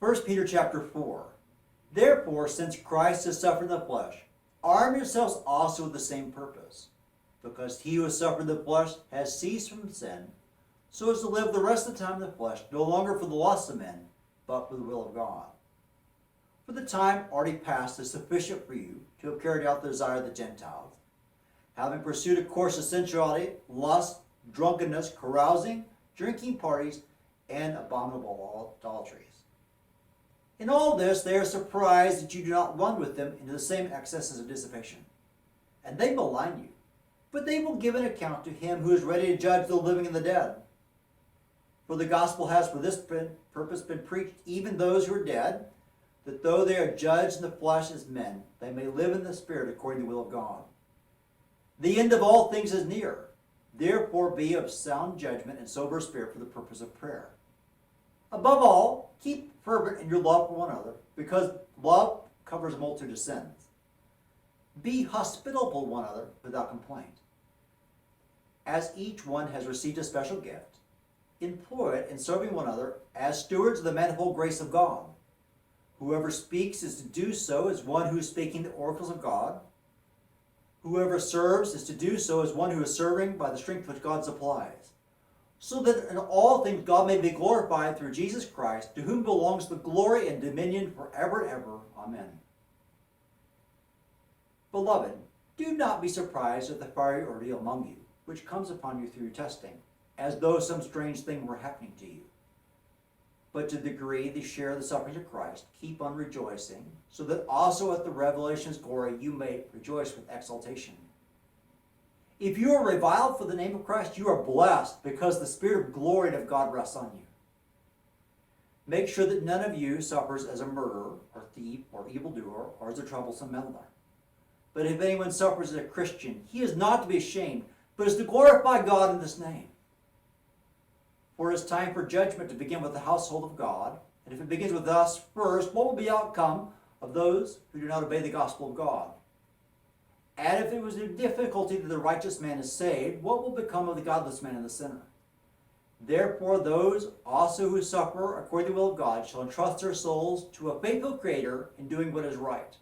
1 Peter chapter 4. Therefore, since Christ has suffered in the flesh, arm yourselves also with the same purpose. Because he who has suffered in the flesh has ceased from sin, so as to live the rest of the time in the flesh, no longer for the lusts of men, but for the will of God. For the time already past is sufficient for you to have carried out the desire of the Gentiles, having pursued a course of sensuality, lust, drunkenness, carousing, drinking parties, and abominable idolatries. In all this they are surprised that you do not run with them into the same excesses of dissipation. And they malign you, but they will give an account to him who is ready to judge the living and the dead. For the gospel has for this purpose been preached even those who are dead, that though they are judged in the flesh as men, they may live in the spirit according to the will of God. The end of all things is near. Therefore be of sound judgment and sober spirit for the purpose of prayer. Above all, keep fervent in your love for one another, because love covers a multitude of sins. Be hospitable to one another without complaint. As each one has received a special gift, employ it in serving one another as stewards of the manifold grace of God. Whoever speaks is to do so as one who is speaking the oracles of God. Whoever serves is to do so as one who is serving by the strength which God supplies, so that in all things God may be glorified through Jesus Christ, to whom belongs the glory and dominion forever and ever. Amen. Beloved, do not be surprised at the fiery ordeal among you, which comes upon you through your testing, as though some strange thing were happening to you. But to the degree they share the sufferings of Christ, keep on rejoicing, so that also at the revelation of his glory you may rejoice with exultation. If you are reviled for the name of Christ, you are blessed, because the Spirit of glory and of God rests on you. Make sure that none of you suffers as a murderer, or thief, or evildoer, or as a troublesome meddler. But if anyone suffers as a Christian, he is not to be ashamed, but is to glorify God in this name. For it is time for judgment to begin with the household of God. And if it begins with us first, what will be the outcome of those who do not obey the gospel of God? And if it was a difficulty that the righteous man is saved, what will become of the godless man and the sinner? Therefore, those also who suffer according to the will of God shall entrust their souls to a faithful Creator in doing what is right.